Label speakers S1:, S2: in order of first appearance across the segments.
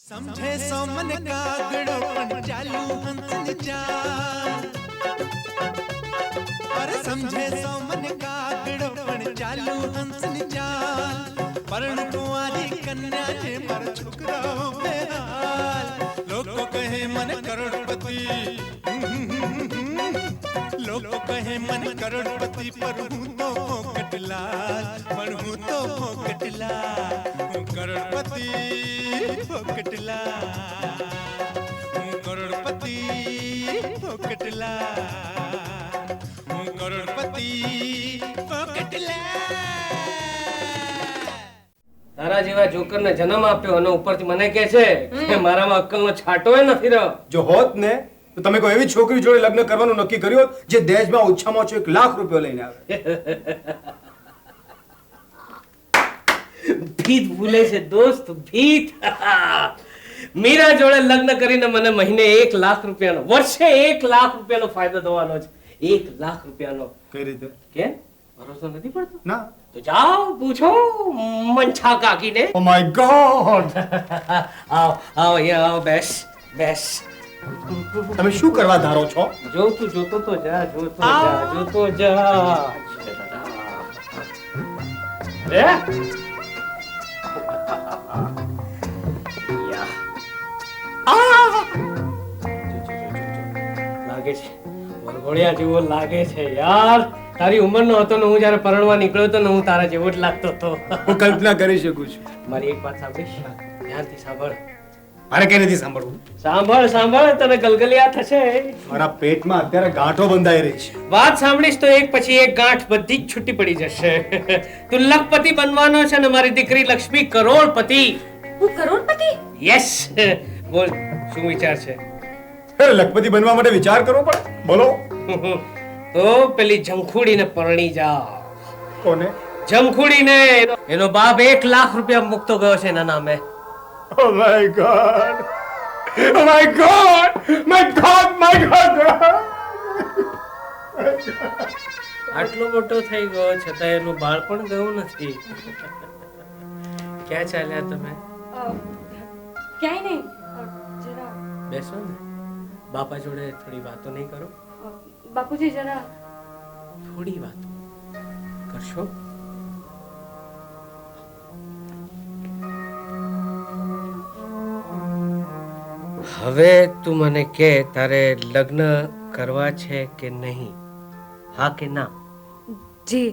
S1: समझे सो मन कागड़ो पण चालू हंस चाल अरे समझे सो मन कागड़ो पण चालू हंस चाल पण कुंवारी कन्या जे मर छोकराओ बेहाल लोग कहे मन करोड़पति लोग कहे मन करोड़पति पर हूँ तो कटलाल पर हूँ तो कटलाल हूँ करोड़पति कटला हूँ करोड़पति कटला हूँ करोड़पति कटला
S2: તારા જેવા જોકરને જન્મ આપ્યો અને ઉપરથી મને કહે છે કે મારામાં અક્કલનો છાંટોય નથી રહ્યો.
S3: જો હોત ને તો તમે કોઈ એવી છોકરી જોડે લગ્ન કરવાનું નક્કી કર્યું હોત જે દહેજમાં ઓછામાં ઓછો 1 લાખ રૂપિયા લઈને આવે.
S2: ભીત ભૂલે છે દોસ્ત, ભીત. મીરા જોડે લગ્ન કરીને મને મહિને 1 લાખ રૂપિયાનો, વર્ષે 1 લાખ રૂપિયાનો ફાયદો થવાનો છે. 1 લાખ રૂપિયાનો.
S3: કઈ રીતે?
S2: કેમ ભરોસો નથી પડતો?
S3: ના.
S2: તો જાઓ પૂછો મંછા કાકીને.
S3: Oh my God.
S2: આવો આવો અહીંયા આવો, બેસ બેસ.
S3: તમે શું કરવા ધારો છો?
S2: જોતું જોતો તો જા, જોતો જા, જોતો જા. રે લાગે છે વરઘોડિયા જેવો લાગે છે યાર. તારી ઉંમરનો હતો ને હું જયારે પરણવા નીકળ્યો હતો ને હું તારા જેવો જ લાગતો હતો.
S3: હું કલ્પના કરી શકું છું.
S2: મારી એક વાત સાંભળીશ? ધ્યાનથી સાંભળ.
S3: મારે કઈ નથી સાંભળવું.
S2: સાંભળ સાંભળ, તને ગલગલિયા થશે.
S3: મારા પેટમાં અત્યારે ગાંઠો બંધાઈ રહી છે.
S2: વાત સાંભળીશ તો એક પછી એક ગાંઠ બધી જ છૂટી પડી જશે. તું લખપતિ બનવાનો છે ને મારી દીકરી લક્ષ્મી કરોડપતિ.
S4: હું કરોડપતિ?
S2: યસ. બોલ શું વિચાર છે?
S3: અરે લખપતિ બનવા માટે વિચાર કરવો પડે. બોલો.
S2: તો પેલી જમખુડીને પરણી જા.
S3: કોને?
S2: જમખુડીને. એનો બાપ 1 લાખ રૂપિયા મૂકતો ગયો છે એના નામે.
S3: Oh my God! Oh my God! My God! My God!
S2: આટલો મોટો થઈ ગયો છતાં એનું બાળપણ ગયું નથી. ક્યાં ચાલ્યા તમે?
S4: ક્યાંય નહીં, જરા
S2: બેસો ને. બાપા જોડે થોડી વાતો નહીં કરો?
S4: બાપુજી જરા
S2: થોડી વાતો કરશો? હવે તું મને કે તારે લગ્ન કરવા છે કે નહીં? હા કે ના?
S4: જી,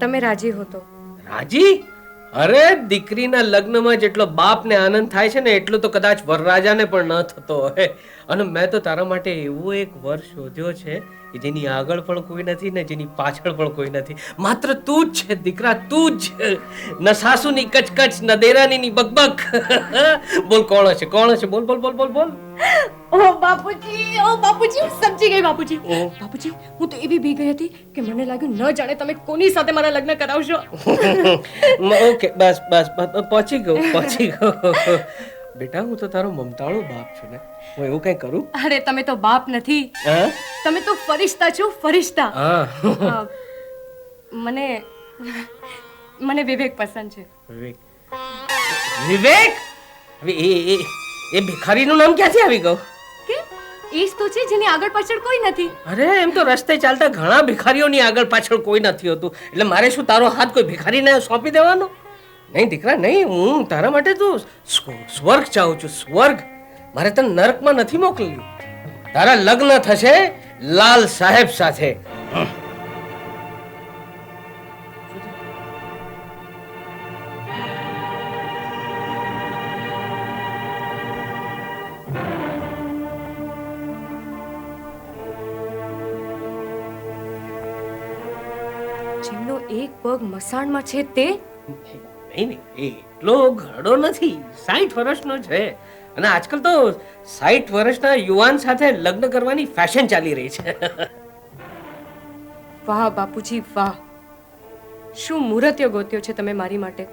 S4: તમે રાજી હો તો.
S2: રાજી? અરે દીકરીના લગ્નમાં જેટલો બાપને આનંદ થાય છે ને એટલો તો કદાચ વરરાજાને પણ ન થતો હોય. અને મેં તો તારા માટે એવો એક વર શોધ્યો છે કે જેની આગળ પણ કોઈ નથી ને જેની પાછળ પણ કોઈ નથી. માત્ર તું જ છે દીકરા, તું જ. ન સાસુની કચકચ, ન દેરાનીની બકબક. બોલ કોણ છે, કોણ છે? બોલ બોલ બોલ બોલ બોલ.
S4: ઓ બાપુજી, હું સમજી ગઈ બાપુજી. બાપુજી, હું તો એવી બી ગઈ હતી કે મને લાગ્યું ન જાણે તમે કોની સાથે મારા લગ્ન કરાવશો.
S2: ઓકે બસ બસ પહોંચી ગયો. બેટા હું તો તારો મમતાળો બાપ છું ને, હું એવું કઈ કરું?
S4: અરે તમે તો બાપ નથી, તમે તો ફરિશ્તા છો, ફરિશ્તા. મને વિવેક પસંદ છે.
S2: વિવેક? હવે એ ભિખારીનું નામ ક્યાંથી આવી ગયું?
S4: કે એ જ તો છે જેની આગળ પાછળ કોઈ નથી.
S2: અરે એમ તો રસ્તે ચાલતા ઘણા ભિખારીઓની આગળ પાછળ કોઈ નથી હોતું, એટલે મારે શું તારો હાથ કોઈ ભિખારીને સોંપી દેવાનો? નહીં દીકરા નહીં, હું તારા માટે તો સ્વર્ગ ચાહું છું, સ્વર્ગ. મારે તને નરકમાં નથી મોકલ્યું. તારા લગ્ન થશે લાલ સાહેબ સાથે.
S4: જેમનો એક પગ મસાણમાં છે તે?
S2: નહીં એટલો ઘરડો નથી, 60 વર્ષનો છે. અને આજકાલ તો 60 વર્ષના યુવાન સાથે લગ્ન કરવાની ફેશન ચાલી રહી છે.
S4: વાહ બાપુજી વાહ, શું મુહૂર્ત્યો ગોત્યો છે તમે મારી માટે.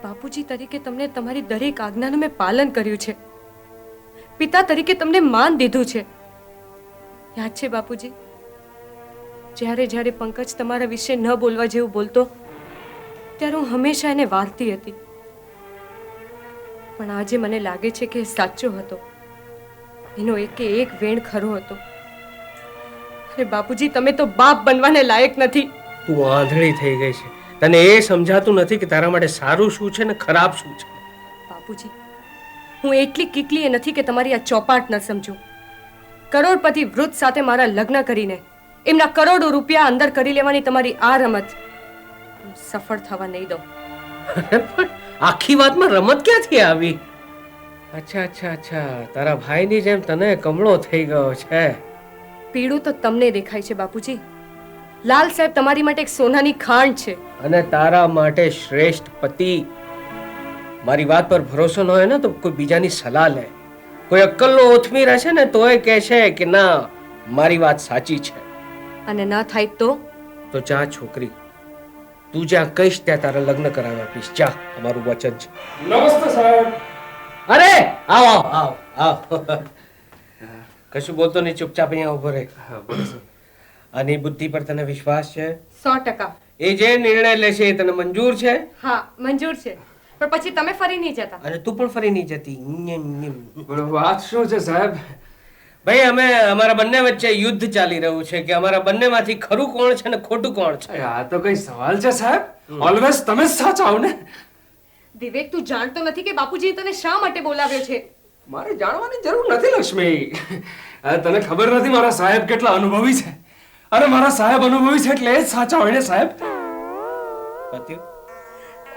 S4: બાપુજી તરીકે તમને તમારી દરેક આજ્ઞાનું મેં પાલન કર્યું છે. પિતા તરીકે તમને માન દીધું છે. યાદ છે બાપુજી, જ્યારે જ્યારે પંકજ તમારા વિશે ન બોલવા જેવું બોલતો ત્યારે હું હંમેશા એને વારતી હતી. પણ આજે મને લાગે છે કે એ સાચો હતો. એનો એકે એક વેણ ખરો હતો. અરે બાપુજી, તમે તો બાપ બનવાને લાયક નથી.
S2: તું આંધળી થઈ ગઈ છે. તને એ સમજાતું નથી કે તારા માટે સારું શું છે ને ખરાબ શું છે.
S4: બાપુજી, હું એટલી કીકલીએ નથી કે તમારી આ ચોપાટ ન સમજું. કરોડપતિ વૃદ્ધ સાથે મારા લગ્ન કરીને એમના કરોડો રૂપિયા અંદર કરી લેવાની તમારી આ રમત હું સફળ થવા નહીં દઉં.
S2: પણ આખી વાતમાં રમત ક્યાંથી આવી? અચ્છા અચ્છા અચ્છા, તારા ભાઈની જેમ તને કમળો થઈ ગયો છે.
S4: પીળું તો તમને દેખાય છે બાપુજી. લાલ સાહેબ તમારી માટે એક સોનાની ખાણ છે.
S2: અને તારા માટે શ્રેષ્ઠ પતિ. મારી વાત પર ભરોસો ન હોય ને તો કોઈ બીજાની સલાહ લે. કોઈ અક્કલનો ઓથમી રહેશે ને તોય કહે છે કે ના મારી વાત સાચી છે.
S4: અને ના થાય
S2: તો જા છોકરી, તું જ્યાં કહીશ ત્યાં તારા લગ્ન કરાવી આપીશ. જા, અમારું વચન છે.
S3: નમસ્તે સાહેબ.
S2: અરે આવ આવ આવ આવ. કશું બોલતો નહીં, ચૂપચાપ અહીંયા ઉભો રહે. અને એ બુદ્ધિ પર તને વિશ્વાસ છે?
S4: 100%.
S2: એ જે નિર્ણય લેશે એ તને મંજૂર છે?
S4: હા, મંજૂર છે. પણ પછી તમે ફરી નહીં જતા.
S2: અને તું પણ ફરી નહીં જતી.
S3: વાત શું છે સાહેબ?
S2: ભાઈ, અમે અમારા બંને વચ્ચે યુદ્ધ ચાલી રહ્યું છે કે અમારા બંનેમાંથી ખરું કોણ છે ને ખોટું કોણ છે.
S3: આ તો કઈ સવાલ છે સાહેબ? ઓલવેઝ તમે જ સાચા હો ને.
S4: વિવેક, તું જાણતો નથી કે બાપુજીએ તને શા માટે બોલાવ્યો છે?
S3: મારે જાણવાની જરૂર નથી લક્ષ્મી. તને ખબર નથી મારા સાહેબ કેટલા અનુભવી છે. અરે મારા સાહેબ અનુભવી છે એટલે એ જ સાચા હોય ને સાહેબ.
S2: પત્યું?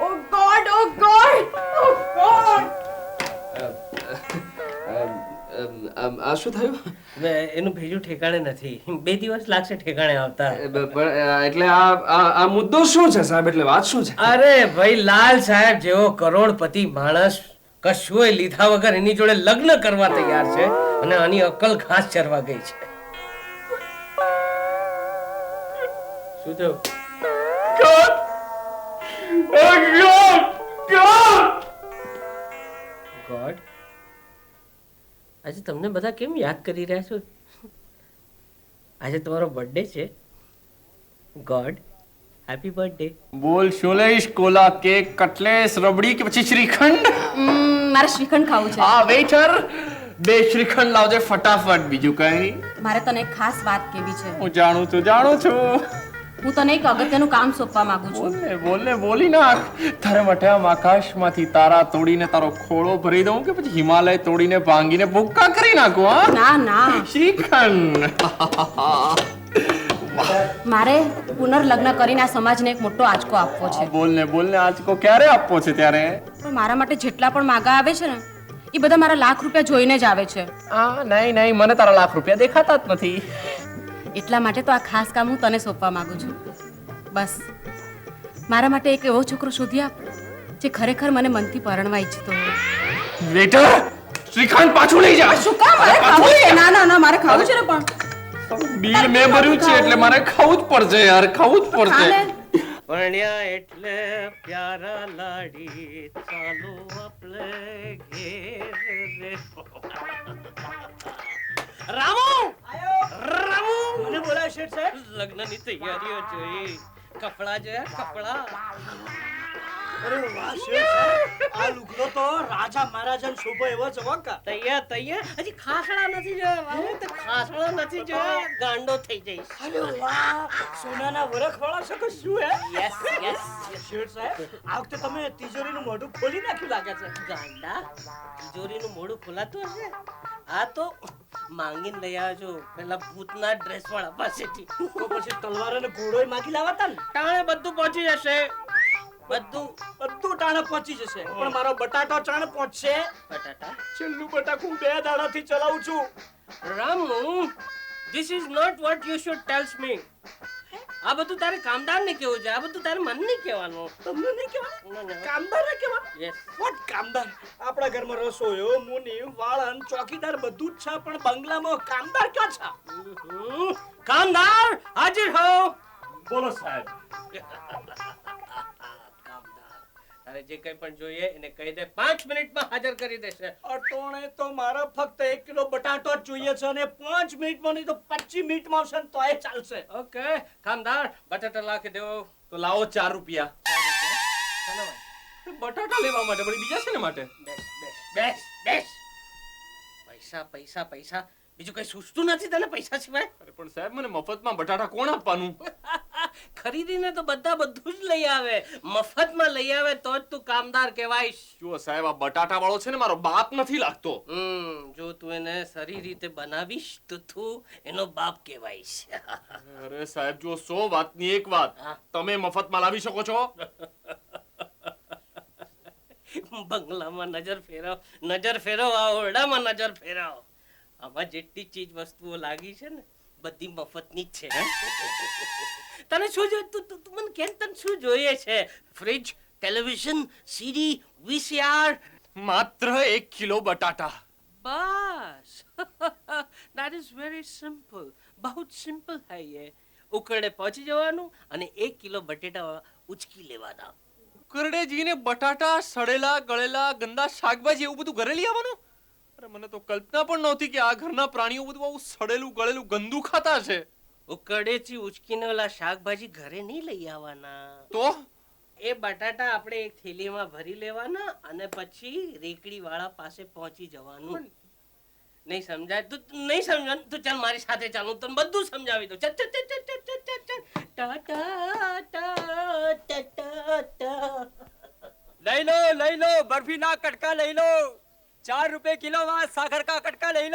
S4: ઓ ગોડ, ઓ ગોડ, ઓ ગોડ!
S3: આ શું થયું?
S2: એનું ભેજું ઠેકાણે નથી. 2 દિવસ લાગશે ઠેકાણે આવતા.
S3: એટલે આ મુદ્દો શું છે સાહેબ? એટલે વાત શું છે?
S2: અરે ભાઈ, લાલ સાહેબ જેવો કરોડપતિ માણસ કશુંય લીધા વગર એની જોડે લગ્ન કરવા તૈયાર છે અને આની અક્કલ ઘાસ ચરવા ગઈ છે. શું થયું? ગોડ, આજે તમને બધા કેમ યાદ કરી રહ્યા છો? આજે તમારો બર્થડે છે. God, happy birthday.
S5: બોલ શું લઈશ? કોલા, કેક, કટલેસ, રબડી કે પછી શ્રીખંડ?
S6: મારે શ્રીખંડ ખાવું છે.
S5: હા વેઇટર, 2 શ્રીખંડ લાવજે ફટાફટ. બીજું કઈ?
S6: મારે તને એક ખાસ વાત કહેવી છે.
S5: હું જાણું છું.
S6: હું તને એક અગત્યનું કામ સોંપવા માંગુ છું.
S5: બોલને બોલી નાખ. તારે માટે આમ આકાશમાંથી તારા તોડીને તારો ખોળો ભરી દઉં કે પછી હિમાલય તોડીને ભાંગીને ભૂક્કા કરી નાખું? હા,
S6: ના ના,
S5: શ્રીખંડ.
S6: મારે પુનર્લગ્ન કરીને આ સમાજને એક મોટો આંચકો આપવો છે.
S5: બોલને આજકો ક્યારે આપવો છે ત્યારે?
S6: પણ મારા માટે જેટલા પણ માગા આવે છે ને એ બધા મારા લાખ રૂપિયા જોઈને જ આવે છે.
S5: નહીં, મને તારા લાખ રૂપિયા દેખાતા જ નથી.
S6: એટલા માટે તો આ ખાસ કામ હું તને સોંપવા માંગુ છું. બસ મારા માટે એક એવો છોકરો શોધી આપ જે ખરેખર મને મનથી પરણવા ઈચ્છતો હોય.
S5: વેઇટર, શ્રીખંડ પાછું લઈ જા.
S6: શું કામ? મારે ખાવું છે. ના, મારે ખાવું છે ને. પણ
S5: બિલ મેં ભર્યું છે એટલે મારે ખાવું જ પડશે યાર, ખાવું જ પડશે.
S2: પરણ્યા એટલે પ્યારા લાડી, ચાલો આપણે ઘેર રે. રામુ, મને બોલાવ શેઠ સાહેબ. લગ્નની તૈયારીઓ જોઈ. કપડા જોયા? કપડા.
S7: અરે વાહ શેઠ સાહેબ, આ લુગડો તો રાજા મહારાજાનો શોભો એવો છે હો કા.
S2: તૈયાર. હજી ખાસડા નથી જોયા બાબુ. તો ખાસડા નથી જોયા, ગાંડો થઈ જઈશ.
S7: અરે વાહ, સોનાના વરખવાળા છે કે શું હે?
S2: યસ.
S7: શેઠ સાહેબ, આ વખતે તમે તિજોરીનું મોઢું ખોલી નાખ્યું લાગે છે.
S2: ગાંડા, તિજોરીનું મોઢું ખોલાતું હશે? આ તો માંગીને લઈ આવ્યો છું પેલા ભૂતના ડ્રેસ વાળા પાસેથી.
S7: તો પછી તલવાર અને ઘોડોય માગી લાવતા ને.
S2: ટાણે બધું પહોંચી જશે. બધું
S7: ટાણે પહોંચી જશે, પણ મારો બટાટો ચાણે પહોંચશે.
S2: બટાટા.
S7: છેલ્લું બટાકું 2 દાડાથી ચલાવું છું.
S2: Ramu, this is not what you should tells me. આ બધું તારે કામદારને કેવું છે, આ બધું તારે મનને કહેવાનું.
S7: તમને નહીં કહેવાનું? કામદારને કહેવાનું?
S2: યસ.
S7: વોટ કામદાર? આપણા ઘરમાં રસોઈયો, મુનિ, વાળન, ચોકીદાર બધું જ છે, પણ બંગલામાં કામદાર ક્યાં છે?
S2: કામદાર હાજર હો.
S7: બોલો સાહેબ.
S2: તારે જે કઈ પણ જોઈએ એને કહી દે, 5 મિનિટમાં હાજર કરી દેશે.
S7: અટોણે તો મારા ફક્ત 1 કિલો બટાટો જ જોઈએ છે અને 5 મિનિટમાં નહીં તો 25 મિનિટમાં આવશે ને તોય ચાલશે.
S2: ઓકે કામદાર, બટાટા લાખી દેવો.
S5: તો લાવો 4 રૂપિયા.
S2: ચાલો ભાઈ.
S5: બટાટા લેવા માટે, પણ બીજા છે ને માટે?
S2: બેસ. બેસ બેસ. પૈસા પૈસા પૈસા, બીજું કઈ સૂચતું નથી તને પૈસા સિવાય?
S5: અરે પણ સાહેબ મને મફતમાં બટાટા કોણ આપવાનું?
S2: ખરીદીને તો બધા બધું જ લઈ આવે, મફતમાં લઈ આવે તો જ તું કામદાર કહેવાઈશ.
S5: જુઓ સાહેબ, આ બટાટા વાળો છે ને મારો બાપ નથી લાગતો.
S2: જો તું એને સારી રીતે બનાવીશ તો તું એનો બાપ કહેવાઈશ.
S5: અરે સાહેબ જુઓ, 100 વાતની એક વાત,
S2: હા.
S5: તમે મફતમાં લાવી શકો છો?
S2: બંગલામાં નજર ફેરવ, આ ઓરડામાં નજર ફેરવ. આમાં જેટલી ચીજ વસ્તુઓ લાગી છે ને બધી મફતની જ છે. તને શું જોઈએ? તું મને કેમ, તને શું જોઈએ છે? ફ્રિજ, ટેલિવિઝન, સીડી, વીસીઆર?
S5: માત્ર 1 કિલો બટાટા.
S2: બસ. that is very simple. બહુ સિમ્પલ है ये. ઉકરડે પહોંચી જવાનું અને 1 કિલો બટેટા ઉચકી લેવાના.
S5: કરડેજીને બટાટા, સડેલા ગળેલા ગંદા શાકભાજી એવું બધું ઘરે લઈ આવવાનું? અરે મને તો કલ્પના પણ નહોતી કે આ ઘરના પ્રાણીઓ બધું આવું સડેલું ગળેલું ગંદુ ખાતા છે.
S2: ઉકરડેથી ઉચકીને ઓલા શાકભાજી ઘરે નહીં લઈ આવવાના.
S5: તો
S2: એ બટાટા આપણે એક થેલીમાં ભરી લેવાના અને પછી રેકડી વાળા પાસે પહોંચી જવાનું. નહીં સમજાય? તું નહીં સમજાય તો ચાલ મારી સાથે ચાલ, હું તને બધું સમજાવી દઉં. ચાલ ચાલ ચાલ ચાલ ચાલ ચાલ ચાલ ચાલ. ટા ટા ટા ટા ટા ટા.
S7: લઈ લો બરફીના કટકા લઈ લો, 4 રૂપિયા કિલો માં સાકર કા કટકા લઈ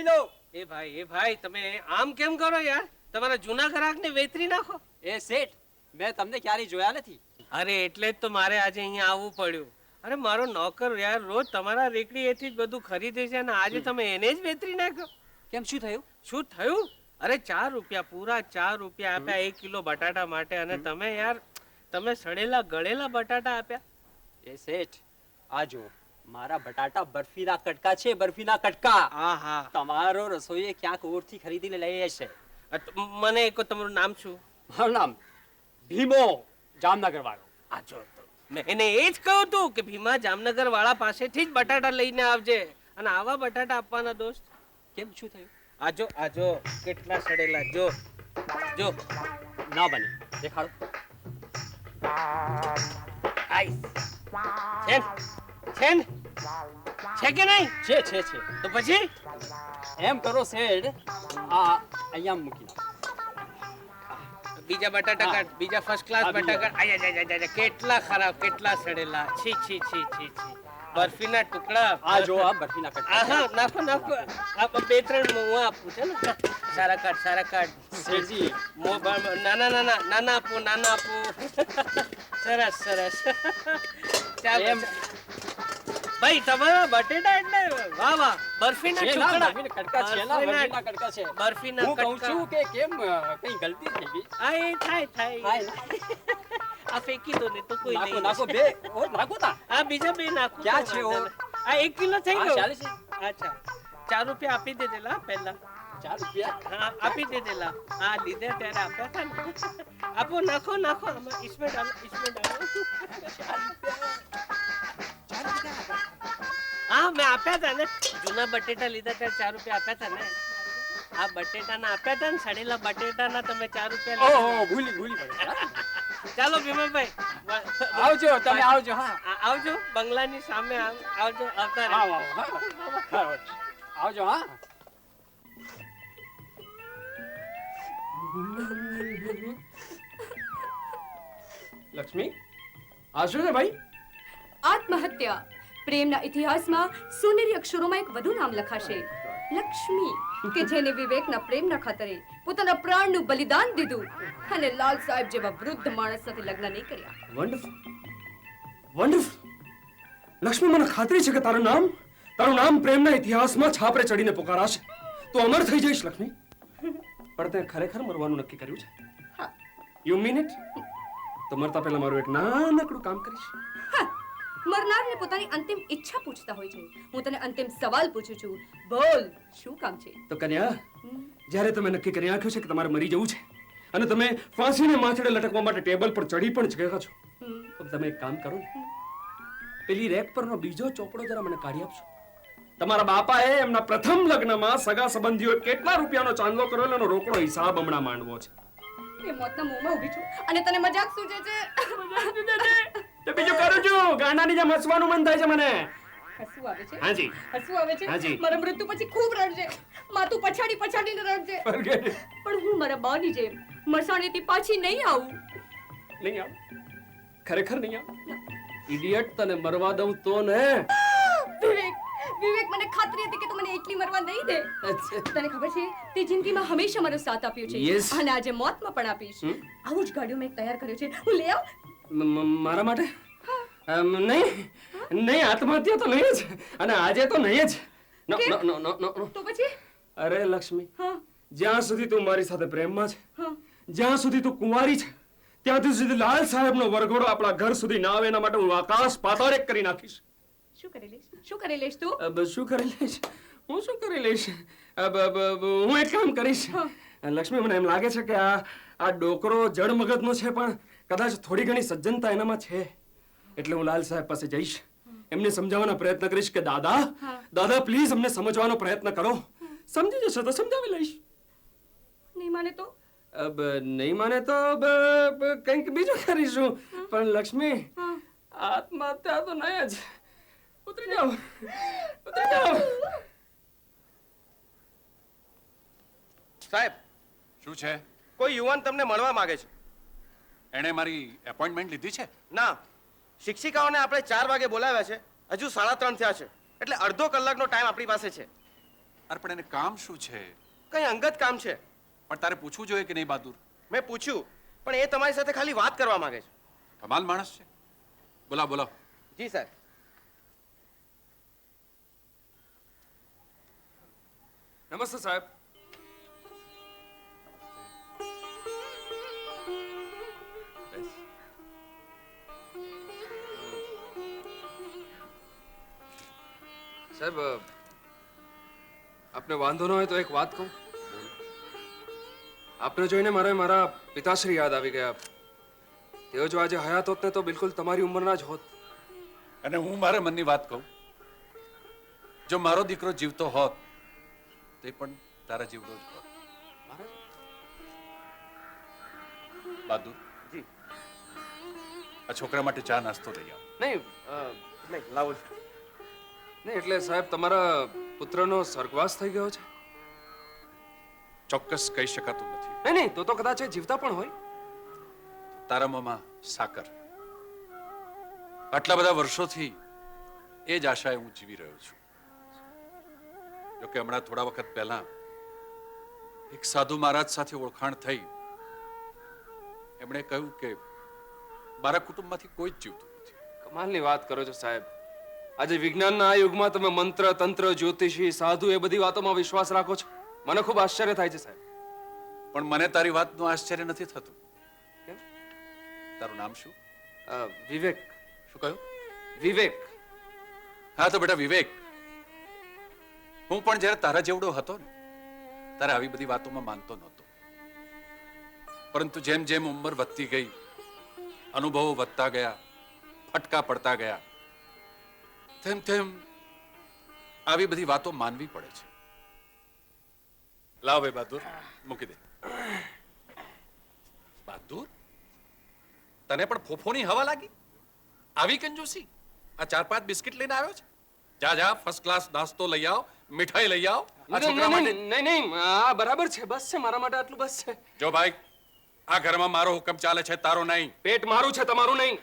S7: લો.
S2: એ ભાઈ તમે આમ કેમ કરો યાર? તમારા જૂના ગ્રાહકને વેતરી નાખો.
S7: એ શેઠ, મેં તમને ક્યારેય જોયા નથી.
S2: અરે એટલે જ તો મારે આજે અહીંયા આવવું પડ્યું. અરે મારો નોકર યાર રોજ તમારા રેકડીએથી જ બધું ખરીદે છે અને આજે તમે એને જ વેતરી નાખ્યો.
S7: કેમ, શું થયું?
S2: શું થયું? અરે 4 રૂપિયા, પૂરા 4 રૂપિયા આપ્યા 1 કિલો બટાટા માટે અને તમે યાર તમે સડેલા ગળેલા બટાટા આપ્યા.
S7: એ શેઠ, આ જો મારા બટાટા બરફીના કટકા છે, બરફીના કટકા.
S2: આહા.
S7: તમારો રસોઈએ ક્યાંક ઓરથી ખરીદીને લઈ હશે.
S2: મને એક તમારું નામ શું?
S7: મારું નામ ભીમો, જામનગર વાળો.
S2: આ જો મેં એને એ જ કહ્યું તું કે ભીમા જામનગર વાળા પાસેથી જ બટાટા લઈને આવજે અને આવા બટાટા આપવાના દોસ્ત.
S7: કેમ, શું થયું?
S2: આજો કેટલા સડેલા જો જો.
S7: ના બને, દેખાડો.
S2: છે કે નહીં?
S7: છે.
S2: તો પછી
S7: એમ કરો શેઠ, આ અહીંયા મૂકી દો.
S2: બીજા બટાટા કાઢ, બીજા ફર્સ્ટ ક્લાસ બટાટા. આયા કેટલા ખરાબ, કેટલા સડેલા. છી બરફીના ટુકડા.
S7: આ જો આ બરફીના કટકા.
S2: આહા, નાખો આ 2-3 હું આપું છે ને. સારા કાઢ.
S7: શેઠજી,
S2: નાના આપું. સરસ. ચાલ
S7: એમ.
S2: ભાઈ તમારા બટેટા એટલે વાહ બરફીના
S7: છે ના,
S2: ટુકડા.
S7: બરફીના કટકા છે ના, બરફીના કટકા છે.
S2: બરફીના
S7: હું કહું
S2: કટકા.
S7: છું કે કેમ કઈ ગલતી થઈ ગઈ.
S2: આ એ થાય
S7: હાય ના.
S2: આ ફેંકી દો ને તો કોઈ નહીં.
S7: નાખો બે ઓર નાખો તા.
S2: આ બીજા બે નાખો.
S7: ક્યાં છે ઓર?
S2: આ 1 કિલો થઈ
S7: હા,
S2: ગયો.
S7: ચાલે છે.
S2: અચ્છા 4 રૂપિયા આપી દેલા પહેલા.
S7: 4 રૂપિયા.
S2: હા આપી દેલા. આ લીધે ત્યારે આપ્યા હતા ને. આપો, નાખો આમાં. इसमें डालो. હા મેં આપ્યા હતા ને, જૂના બટેટા લીધા ત્યારે 4 રૂપિયા આપ્યા હતા ને. આ બટેટાના આપ્યા હતા ને, સડેલા બટેટાના તમે 4 રૂપિયા લીધા.
S7: ઓહો, ભૂલી પડી.
S2: ચાલો ભીમલભાઈ
S7: આવજો, તમે આવજો. હા,
S2: આવજો બંગલાની સામે આવજો. આવતા રહો.
S7: આવજો. હા,
S3: લક્ષ્મી, આ શું છે ભાઈ?
S8: આત્મહત્યા. પ્રેમના ઇતિહાસમાં સોનેરી અક્ષરોમાં એક વધુ નામ લખાશે, લક્ષ્મી, કે જેને વિવેકના પ્રેમના ખાતરે પોતાના પ્રાણનું બલિદાન દીધું અને લાલ સાહેબ જેવા વૃદ્ધ માણસ સાથે લગ્ન નહીં કર્યા.
S3: વન્ડરફુલ. લક્ષ્મી, મને ખાતરી છે કે તારું નામ પ્રેમના ઇતિહાસમાં છાપરે ચડીને પુકારાશે. તું અમર થઈ જઈશ લક્ષ્મી. પણ તે ખરેખર મરવાનું નક્કી કર્યું છે?
S8: હા.
S3: You mean it? તો મરતા પહેલા મારું એક નાનકડું કામ કરીશ?
S8: હા, મરનારને પોતાની અંતિમ ઈચ્છા પૂછતા હોય છે. હું તને અંતિમ સવાલ પૂછું છું, બોલ શું કામ છે?
S3: તો કન્યા, જ્યારે તમે નક્કી કરી નાખ્યું છે કે તમારે મરી જવું છે અને તમે ફાંસીને માથડે લટકવા માટે ટેબલ પર ચડી પણ ગયા છો, તો તમે એક કામ કરો ને, પેલી રેક પરનો બીજો ચોપડો જરા મને કાઢી આપશો. તમારા બાપાએ એમના પ્રથમ લગ્નમાં સગા સંબંધીઓએ કેટલા રૂપિયાનો ચાંદલો કરેલો એનો રોકડો હિસાબ હમણાં માંડવો છે.
S8: એ મોતના મોંમાં ઊભી છું અને તને મજાક સૂજે છે.
S3: તો બીજું કરું છું, ગાંડાની જેમ હસવાનું મન થાય છે મને.
S8: હસવું આવે છે
S3: હાજી
S8: હસવું આવે છે
S3: હાજી.
S8: મારા મૃત્યુ પછી ખૂબ રડજે માથું પછાડી પછાડીને રડજે
S3: Forget it.
S8: પણ હું મારા બાની જેમ મસાણેથી પાછી નહીં આવું
S3: નહીં આવ ખરેખર નહીં આવ ઇડિયટ તને મરવા દઉં તો ને
S8: વિવેક વિવેક મને ખાતરી હતી કે તું મને એકલી મરવા નહીં દે તને ખબર છે તે જિંદગીમાં હંમેશા મારો સાથ આપ્યો છે
S3: Yes.
S8: અને આજે મોતમાં પણ આપીશ આવું જ ગાડીઓ મેં તૈયાર કર્યો છે હું લઈ આવ
S3: મારા માટે નહીં નહીં આત્મહત્યા તો નહીં જ અને આજે તો નહીં જ નો
S8: કેમ?
S3: નો નો નો નો
S8: તો પછી
S3: અરે લક્ષ્મી
S8: હા
S3: જ્યાં સુધી તું મારી સાથે પ્રેમમાં છે
S8: હા
S3: જ્યાં સુધી તું કુંવારી છે ત્યાંથી સુધી લાલ સાહેબનો વરઘોડો આપણા ઘર સુધી ના આવે એના માટે હું આકાશ પાતાળ એક કરી નાખીશ
S8: શું કરી લઈશ તું
S3: શું કરી લઈશ હું શું કરી લઈશ હું એક કામ કરીશ લક્ષ્મી મને એમ લાગે છે કે આ ડોકરો જડ મગજનો છે પણ કદાચ થોડી ઘણી સજ્જનતા એનામાં છે એટલે હું લાલ સાહેબ પાસે જઈશ એમને સમજાવવાનો પ્રયત્ન કરીશ કે દાદા દાદા પ્લીઝ અમને સમજવાનો પ્રયત્ન કરો સમજી જશો તો સમજાવી લઈશ
S8: નહીં માને તો
S3: નહીં માને તો કંઈક બીજું કરીશું પણ લક્ષ્મી આત્મહત્યા તો નહીં જ ઉતરી જાઓ
S9: સાહેબ
S10: શું છે?
S9: કોઈ યુવાન તમને મળવા માંગે છે.
S10: એણે મારી એપોઇન્ટમેન્ટ લીધી છે?
S9: ના, શિક્ષિકાઓને આપણે 4 વાગે બોલાવ્યા છે. હજુ 3:30 થયા છે. એટલે અડધો કલાકનો ટાઈમ આપણી પાસે છે.
S10: અરે પણ એને કામ શું છે?
S9: કંઈ અંગત કામ છે.
S10: પણ તારે પૂછવું જોઈએ કે નહીં બહાદુર?
S9: મેં પૂછ્યું પણ એ તમારી સાથે ખાલી વાત કરવા માંગે છે.
S10: કમાલ માણસ છે. બોલાવો બોલાવો.
S9: જી સાહેબ.
S3: નમસ્તે સાહેબ સાહેબ આપને વાંધો ન હોય તો એક વાત કહું આપને જોઈને મારા પિતાશ્રી યાદ આવી ગયા તેઓ જો આજે હયાત હોત ને તો બિલકુલ તમારી ઉંમરના જ હોત
S10: અને હું મારા મનની વાત કહું, જો મારો દીકરો જીવતો હોત તે પણ તારા જેવડો જ હોત. બહાદુર
S9: જી.
S10: આ છોકરા માટે ચા નાસ્તો લઈ આવ.
S3: નહીં
S9: નહીં લાવો છું.
S3: નહીં એટલે સાહેબ તમારા પુત્રનો સ્વર્ગવાસ થઈ ગયો છે?
S10: ચોક્કસ કહી શકાતું નથી.
S3: નહીં નહીં તો કદાચ એ જીવતા પણ હોય.
S10: તારા મોંમાં સાકર. આટલા બધા વર્ષોથી એ જ આશાએ હું જીવી રહ્યો છું. જોકે હમણાં થોડા વખત પહેલા એક સાધુ મહારાજ સાથે ઓળખાણ થઈ. એમણે કહ્યું કે મારા કુટુંબમાંથી કોઈ જ જીવતું નથી.
S3: કમાલની વાત કરો છો સાહેબ. આજે વિજ્ઞાનના આ યુગમાં તમે મંત્ર તંત્ર જ્યોતિષી સાધુ એ બધી વાતોમાં વિશ્વાસ રાખો છો. મને ખૂબ આશ્ચર્ય થાય છે સાહેબ.
S10: પણ મને તારી વાતનું આશ્ચર્ય નથી થતું.
S3: કેમ?
S10: તારું નામ શું?
S3: વિવેક.
S10: શું કહ્યું?
S3: વિવેક.
S10: હા તો બેટા વિવેક, હું પણ જ્યારે તારા જેવડો હતો ને ત્યારે આવી બધી વાતોમાં માનતો નહોતો. પરંતુ જેમ જેમ ઉંમર વધતી ગઈ, અનુભવો વધતા ગયા, ફટકા પડતા ગયા, તેમ તેમ આવી બધી વાતો માનવી પડે છે. લાવ ભાઈ બહાદુર, મૂકી દે. બહાદુર, તને પણ ફોફોની હવા લાગી? આવી કંજૂસી? આ 4-5 બિસ્કિટ લઈને આવ્યો છે? જા જા, ફર્સ્ટ ક્લાસ નાસ્તો લઈ આવ, મીઠાઈ લઈ આવ. આ છોકરા માટે
S3: નહીં આ બરાબર છે, બસ છે મારા માટે આટલું બસ છે.
S10: જો ભાઈ, આ ઘરમાં મારો હુકમ ચાલે છે, તારો નહીં.
S3: પેટ મારું છે, તમારું નહીં.